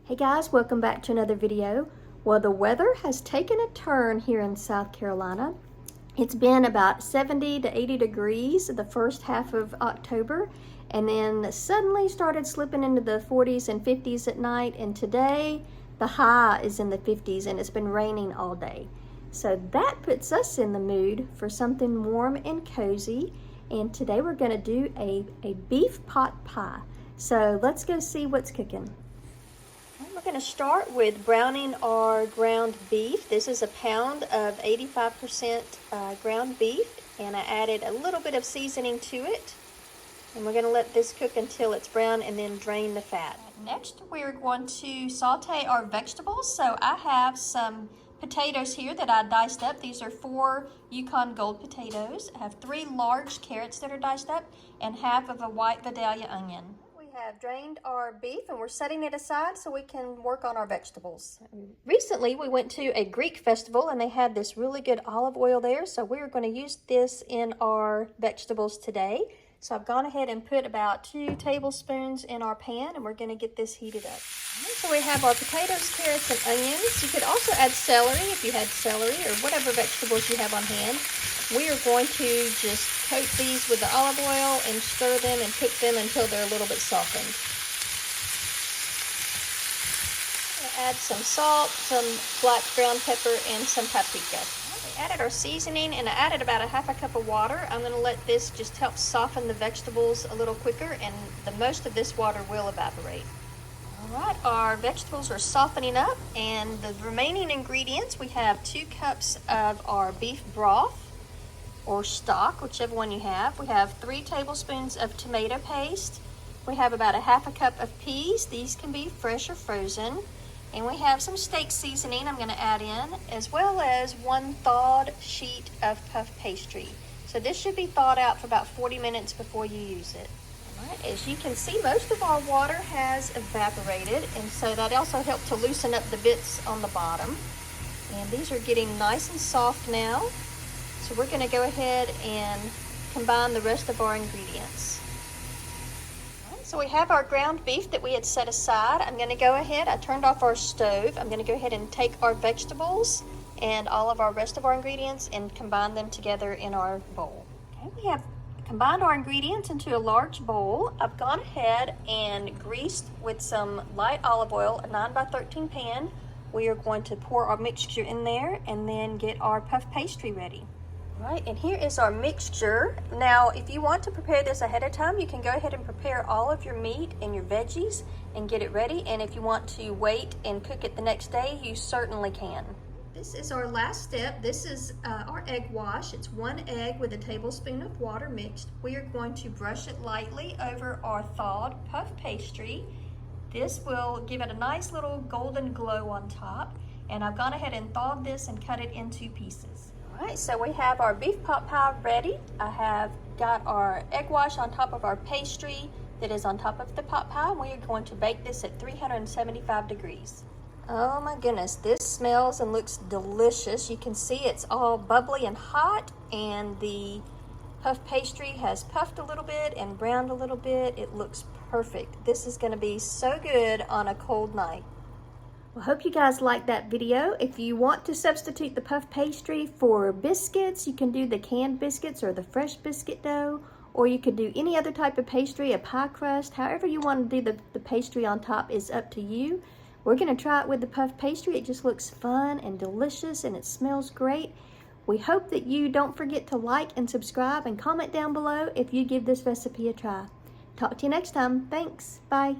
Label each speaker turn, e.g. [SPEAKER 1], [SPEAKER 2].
[SPEAKER 1] Hey guys, welcome back to another video. Well, the weather has taken a turn here in South Carolina. It's been about 70 to 80 degrees the first half of October, and then suddenly started slipping into the 40s and 50s at night, and today the high is in the 50s and it's been raining all day. So that puts us in the mood for something warm and cozy, and today we're going to do a beef pot pie. So let's go see what's cooking. We're going to start with browning our ground beef. This is a pound of 85% ground beef, and I added a little bit of seasoning to it. And we're going to let this cook until it's brown and then drain the fat. Next, we're going to saute our vegetables. So I have some potatoes here that I diced up. These are 4 Yukon Gold potatoes. I have 3 large carrots that are diced up and half of a white Vidalia onion. Have drained our beef and we're setting it aside so we can work on our vegetables. Recently we went to a Greek festival and they had this really good olive oil there, so we're going to use this in our vegetables today. So I've gone ahead and put about 2 tablespoons in our pan, and we're going to get this heated up. So we have our potatoes, carrots, and onions. You could also add celery if you had celery or whatever vegetables you have on hand. We are going to just coat these with the olive oil and stir them and cook them until they're a little bit softened. Add some salt, some black ground pepper, and some paprika. We added our seasoning, and I added about a half a cup of water. I'm going to let this just help soften the vegetables a little quicker, and the most of this water will evaporate. All right, our vegetables are softening up, and the remaining ingredients, we have 2 cups of our beef broth or stock, whichever one you have. We have 3 tablespoons of tomato paste. We have about a half a cup of peas. These can be fresh or frozen. And we have some steak seasoning I'm going to add in, as well as 1 thawed sheet of puff pastry. So this should be thawed out for about 40 minutes before you use it. All right, as you can see, most of our water has evaporated, and so that also helped to loosen up the bits on the bottom. And these are getting nice and soft now. So we're going to go ahead and combine the rest of our ingredients. So we have our ground beef that we had set aside. I'm going to go ahead, I turned off our stove. I'm going to go ahead and take our vegetables and all of our rest of our ingredients and combine them together in our bowl. Okay, we have combined our ingredients into a large bowl. I've gone ahead and greased with some light olive oil, a 9x13 pan. We are going to pour our mixture in there and then get our puff pastry ready. Right, and here is our mixture. Now, if you want to prepare this ahead of time, you can go ahead and prepare all of your meat and your veggies and get it ready. And if you want to wait and cook it the next day, you certainly can. This is our last step. This is our egg wash. It's 1 egg with a tablespoon of water mixed. We are going to brush it lightly over our thawed puff pastry. This will give it a nice little golden glow on top. And I've gone ahead and thawed this and cut it into pieces. All right, so we have our beef pot pie ready. I have got our egg wash on top of our pastry that is on top of the pot pie. We are going to bake this at 375 degrees. Oh my goodness, this smells and looks delicious. You can see it's all bubbly and hot, and the puff pastry has puffed a little bit and browned a little bit. It looks perfect. This is going to be so good on a cold night. Well, hope you guys liked that video. If you want to substitute the puff pastry for biscuits, you can do the canned biscuits or the fresh biscuit dough, or you could do any other type of pastry, a pie crust. However you want to do the pastry on top is up to you. We're going to try it with the puff pastry. It just looks fun and delicious, and it smells great. We hope that you don't forget to like and subscribe and comment down below if you give this recipe a try. Talk to you next time. Thanks. Bye.